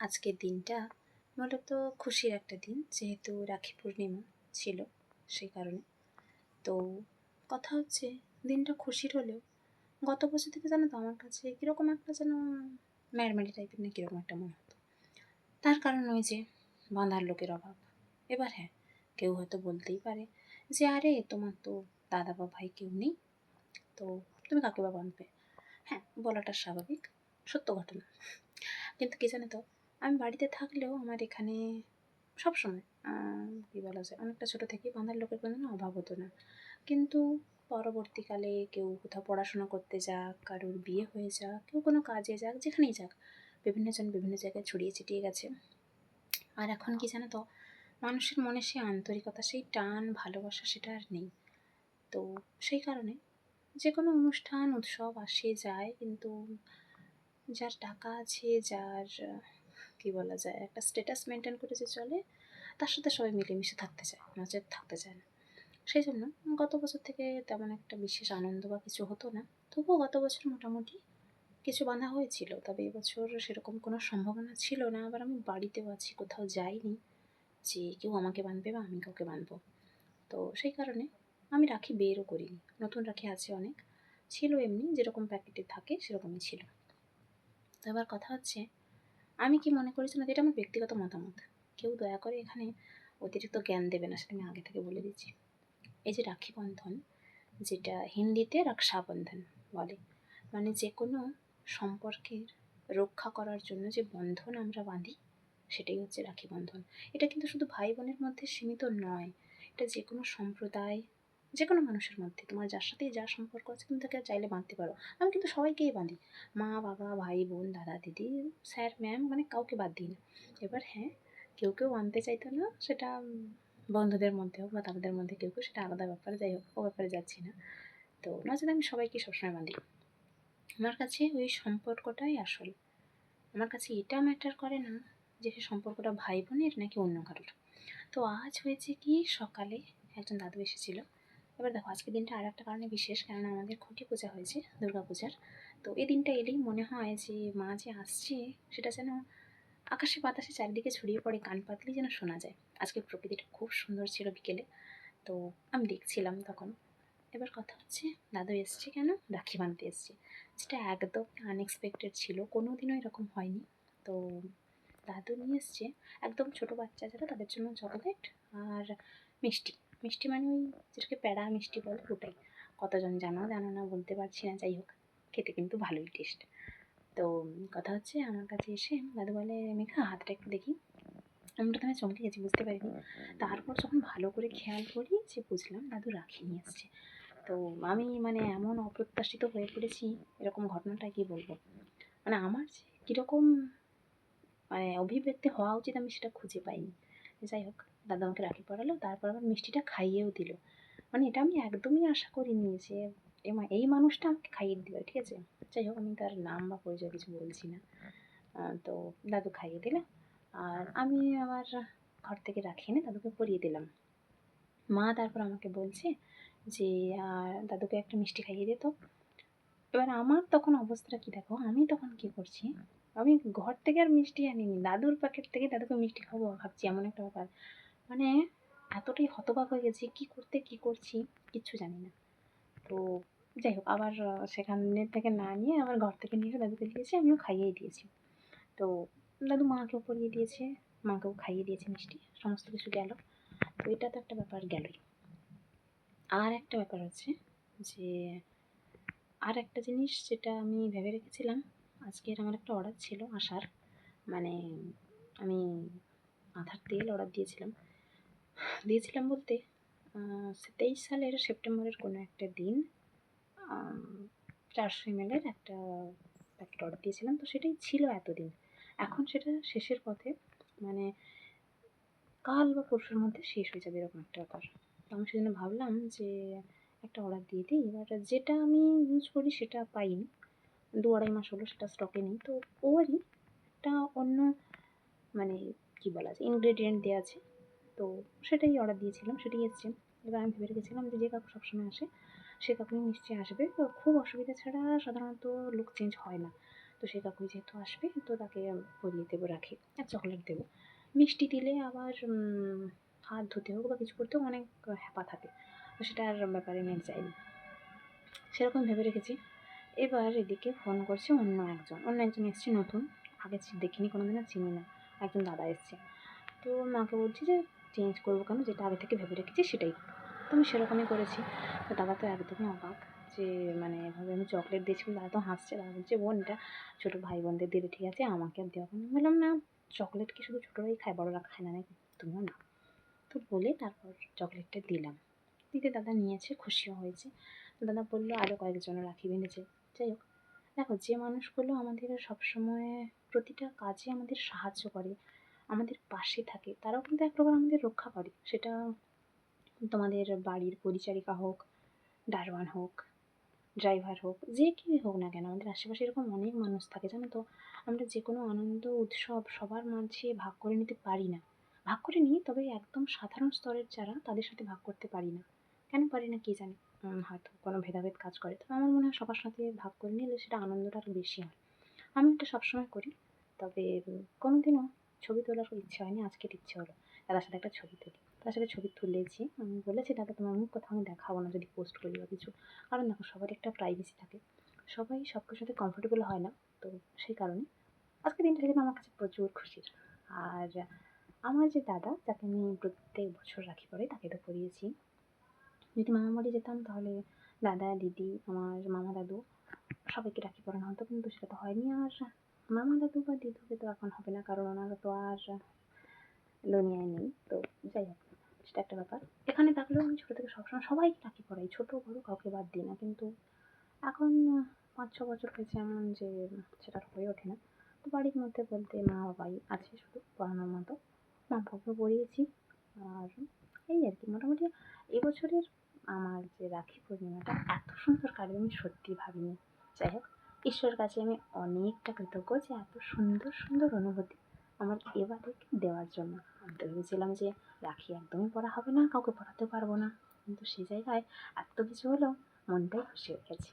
আজকের দিনটা মূলত খুশির একটা দিন, যেহেতু রাখি পূর্ণিমা ছিল সেই কারণে। তো কথা হচ্ছে, দিনটা খুশির হলেও গত বছর থেকে জানো তো আমার কাছে কীরকম একটা যেন ম্যাড়ম্যাড়ি টাইপের না কীরকম একটা মনে হতো। তার কারণ ওই যে বাঁধার লোকের অভাব। এবার হ্যাঁ, কেউ হয়তো বলতেই পারে যে আরে তোমার তো দাদা বা ভাই কেউ নেই, তো তুমি কাকে বা বাঁধবে। হ্যাঁ, বলাটা স্বাভাবিক, সত্য ঘটনা। কিন্তু কী জানো তো, আমি বাড়িতে থাকলেও আমার এখানে সবসময় কী বলা যায়, অনেকটা ছোটো থেকেই বাঁধার লোকের কোনো অভাব হতো না। কিন্তু পরবর্তীকালে কেউ কোথাও পড়াশোনা করতে যাক, কারোর বিয়ে হয়ে যাক, কেউ কোনো কাজে যাক, যেখানেই যাক, বিভিন্নজন বিভিন্ন জায়গায় ছড়িয়ে ছিটিয়ে গেছে। আর এখন কি জানো তো, মানুষের মনে সেই আন্তরিকতা, সেই টান, ভালোবাসা সেটা আর নেই। তো সেই কারণে যে কোনো অনুষ্ঠান উৎসব আসে যায়, কিন্তু যার টাকা আছে, যার কী বলা যায়, একটা স্ট্যাটাস মেনটেন করে যে চলে, তার সাথে সবাই মিলেমিশে থাকতে চায়, নচেত থাকতে চায় না। সেই জন্য গত বছর থেকে তেমন একটা বিশেষ আনন্দ বা কিছু হতো না। তবুও গত বছর মোটামুটি কিছু বাঁধা হয়েছিল, তবে এবছর সেরকম কোনো সম্ভাবনা ছিল না। আবার আমি বাড়িতেও আছি, কোথাও যাইনি যে কেউ আমাকে বাঁধবে বা আমি কাউকে বাঁধবো। তো সেই কারণে আমি রাখি বেরও করিনি। নতুন রাখি আছে অনেক, ছিল এমনি যেরকম প্যাকেটে থাকে সেরকমই ছিল। তো এবার কথা হচ্ছে, আমি কি মনে করেছিলাম, এটা আমার ব্যক্তিগত মতামত, কেউ দয়া করে এখানে অতিরিক্ত জ্ঞান দেবে না, সেটা আমি আগে থেকে বলে দিচ্ছি। এই যে রাখি বন্ধন, যেটা হিন্দিতে রক্ষাবন্ধন বলে, মানে যে কোনো সম্পর্কের রক্ষা করার জন্য যে বন্ধন আমরা বাঁধি, সেটাই হচ্ছে রাখি বন্ধন। এটা কিন্তু শুধু ভাই বোনের মধ্যে সীমিত নয়, এটা যে কোনো সম্প্রদায়, যে কোনো মানুষের মধ্যে, তোমার যার সাথেই যা সম্পর্ক আছে তুমি তাকে চাইলে বাঁধতে পারো। আমি কিন্তু সবাইকেই বাঁধি, মা বাবা, ভাই বোন, দাদা দিদি, স্যার ম্যাম, মানে কাউকে বাদ দিই না। এবার হ্যাঁ, কেউ কেউ বাঁধতে চাইতো না, সেটা বন্ধুদের মধ্যে হোক বা তাদের মধ্যে কেউ কেউ, সেটা আলাদা ব্যাপার। যাই হোক, ও ব্যাপারে যাচ্ছি না। তো নচেত আমি সবাইকে সবসময় বাঁধি। আমার কাছে ওই সম্পর্কটাই আসল। আমার কাছে এটা ম্যাটার করে না যে সে সম্পর্কটা ভাই বোনের নাকি অন্য কারোর। তো আজ হয়েছে কি, সকালে একজন দাদু এসেছিল। এবার দেখো, আজকের দিনটা আর একটা কারণে বিশেষ, কেননা আমাদের খুঁটি পূজা হয়েছে, দুর্গা পূজার। তো এই দিনটা এলেই মনে হয় যে মা যে আসছে, সেটা যেন আকাশে বাতাসে চারিদিকে ছড়িয়ে পড়ে, কান পাতলেই যেন শোনা যায়। আজকে প্রকৃতিটা খুব সুন্দর ছিল বিকেলে, তো আমি দেখছিলাম তখন। এবার কথা হচ্ছে, দাদু এসছে কেন, রাখি বাঁধতে এসছে, যেটা একদম আনএক্সপেক্টেড ছিল, কোনো দিনও এরকম হয়নি। তো দাদু নিয়ে এসছে একদম ছোটো বাচ্চা যারা, তাদের জন্য চকোলেট আর মিষ্টি। মিষ্টি মানে ওই যেটাকে প্যাড়া মিষ্টি বলে, ওটাই। কতজন জানো জানো না বলতে পারছি না, যাই হোক, খেতে কিন্তু ভালোই টেস্ট। তো কথা হচ্ছে, আমার কাছে এসে দাদু বলে, মেঘা হাতটা একটু দেখি। আমি প্রথমে চমকে গেছি, বুঝতে পারিনি। তারপর যখন ভালো করে খেয়াল করি, যে বুঝলাম দাদু রাখি নিয়ে এসছে। তো আমি মানে এমন অপ্রত্যাশিত হয়ে পড়েছি, এরকম ঘটনাটা কি বলবো, মানে আমার যে কীরকম মানে অভিব্যক্তি হওয়া উচিত আমি সেটা খুঁজে পাইনি। যাই হোক, দাদা আমাকে রাখি পরালো, তারপর আবার মিষ্টিটা খাইয়েও দিল। মানে এটা আমি একদমই আশা করিনি যে এই মানুষটা আমাকে খাইয়ে দিবে, ঠিক আছে। যাই হোক, আমি তার নাম বা পরিচয় কিছু বলছি না। তো দাদু খাইয়ে দিল, আর আমি আমার ঘর থেকে রাখি এনে দাদুকে পরিয়ে দিলাম। মা তারপর আমাকে বলছে যে দাদুকে একটা মিষ্টি খাইয়ে দিত। এবার আমার তখন অবস্থাটা কী দেখো, আমি তখন কী করছি, আমি ঘর থেকে আর মিষ্টি আনিনি, দাদুর প্যাকেট থেকে দাদুকে মিষ্টি খাবো ভাবছি, এমন একটা ব্যাপার। মানে এতটাই হতবাক হয়ে গেছি, কী করতে কী করছি কিচ্ছু জানি না। তো যাই হোক, আবার সেখান থেকে না নিয়ে আবার ঘর থেকে নিয়ে এসে দাদুকে দিয়েছি, আমিও খাইয়েই দিয়েছি। তো দাদু মাকেও পরিয়ে দিয়েছে, মাকেও খাইয়ে দিয়েছে মিষ্টি, সমস্ত কিছু গেল। তো এটা তো একটা ব্যাপার গেলই। আর একটা ব্যাপার হচ্ছে যে, আর একটা জিনিস যেটা আমি ভেবে রেখেছিলাম, আজকের আমার একটা অর্ডার ছিল আসার, মানে আমি আধার তেল অর্ডার দিয়েছিলাম বলতে 23 সালের সেপ্টেম্বরের কোনো একটা দিন 400 ml একটা প্যাকেট অর্ডার দিয়েছিলাম। তো সেটাই ছিল এতদিন, এখন সেটা শেষের পথে, মানে কাল বা পরশুর মধ্যে শেষ হয়ে যাবে, এরকম একটা ব্যাপার। তো আমি সেজন্য ভাবলাম যে একটা অর্ডার দিয়ে দিই। এবার যেটা আমি ইউজ করি সেটা পাইনি, 2-2.5 মাস হলো সেটা স্টকে নেই। তো ওরই একটা অন্য, মানে কী বলা যায়, ইনগ্রেডিয়েন্ট দেওয়া আছে, তো সেটাই অর্ডার দিয়েছিলাম, সেটাই এসছে। এবার আমি ভেবে রেখেছিলাম যে কাকু সবসময় আসে, সে কাকুই নিশ্চয়ই আসবে। তো খুব অসুবিধা ছাড়া সাধারণত লুক চেঞ্জ হয় না। তো সেই কাকু যেহেতু আসবে তো তাকে পরিয়ে দেবো রাখি আর চকলেট দেবো। মিষ্টি দিলে আবার হাত ধুতে হোক বা কিছু করতে হোক অনেক হ্যাপা থাকে, তো সেটার ব্যাপারে আমি চাইনি, সেরকম ভেবে রেখেছি। এবার এদিকে ফোন করছে অন্য একজন এসছে নতুন, আগে দেখিনি কোনোদিনও, চিনি না, একজন দাদা এসছে। তো মাকে বলছি যে চেঞ্জ করবো কেন, যেটা আগে থেকে ভেবে রেখেছি সেটাই করবো। তো আমি সেরকমই করেছি। তো দাদা তো একদমই অবাক যে মানে এভাবে আমি চকলেট দিয়েছিলাম, দাদা তো হাসছে, দাদা বলছে বোন এটা ছোটো ভাই বোনদের দিলে ঠিক আছে, আমাকে আর দেওয়া কেন? বললাম না, চকলেট কি শুধু ছোটোরাই খায়, বড়রা খায় না নাকি, তুমিও না। তো বলে তারপর চকলেটটা দিলাম, দিতে দাদা নিয়েছে, খুশিও হয়েছে। তো দাদা বললো আরও কয়েকজনও রাখি বেঁধেছে। যাই হোক, দেখো যে মানুষগুলো আমাদের সবসময় প্রতিটা কাজে আমাদের সাহায্য করে, আমাদের পাশে থাকে, তারাও কিন্তু এক প্রকার আমাদের রক্ষা করে। সেটা তোমাদের বাড়ির পরিচারিকা হোক, দারোয়ান হোক, ড্রাইভার হোক, যে কেউই হোক না কেন, আমাদের আশেপাশে এরকম অনেক মানুষ থাকে জানো তো। আমরা যে কোনো আনন্দ উৎসব সবার মাঝে ভাগ করে নিতে পারি না, ভাগ করে নিই, তবে একদম সাধারণ স্তরের যারা তাদের সাথে ভাগ করতে পারি না। কেন পারি না কি জানি, হয়তো কোনো ভেদাভেদ কাজ করে। তবে আমার মনে হয় সবার সাথে ভাগ করে নিলে সেটা আনন্দটা আরও বেশি হয়। আমি এটা সবসময় করি। তবে কোনোদিনও ছবি তোলার ইচ্ছে হয়নি, আজকের ইচ্ছে হলো দাদার সাথে একটা ছবি তুলি। তার সাথে ছবি তুলেছি, আমি বলেছি দাদা তোমার মুখ কোথাও আমি দেখাবো না যদি পোস্ট করি বা কিছু, কারণ দেখো সবার একটা প্রাইভেসি থাকে, সবাই সব কিছুর সাথে কমফোর্টেবল হয় না। তো সেই কারণে আজকের দিনটা যেন আমার কাছে প্রচুর খুশির। আর আমার যে দাদা, যাকে আমি প্রত্যেক বছর রাখি পরে, তাকে তো পরিয়েছি। যদি মামা বাড়ি যেতাম তাহলে দাদা দিদি আমার মামা দাদু সবাইকে রাখি পরানো হতো, কিন্তু সেটা তো হয়নি। আর মামা দাদু বা দিদুকে তো এখন হবে না, কারণ ওনারা তো আর দুনিয়ায় নেই। তো যাই হোক, সেটা একটা ব্যাপার। এখানে থাকলেও আমি ছোটো থেকে সবসময় সবাইকে রাখি পরাই, ছোটো বড়ো কাউকে বাদ দিই না। কিন্তু এখন 5-6 বছর হয়েছে এমন যে সেটা আর হয়ে ওঠে না। তো বাড়ির মধ্যে বলতে মা বাবাই আছে শুধু পড়ানোর মতো, মা বাবাকে পড়িয়েছি। আর এই আর কি, মোটামুটি এবছরের আমার যে রাখি পূর্ণিমাটা এত সুন্দর কাটবে আমি সত্যিই ভাবিনি। যাই হোক, ঈশ্বরের কাছে আমি অনেকটা কৃতজ্ঞ যে এত সুন্দর সুন্দর অনুভূতি আমার এবারে দেওয়ার জন্য। আমি তো ভেবেছিলাম যে রাখি একদমই পরা হবে না, কাউকে পরাতেও পারবো না, কিন্তু সে জায়গায় এত কিছু হলো, মনটাই খুশি হয়ে গেছে।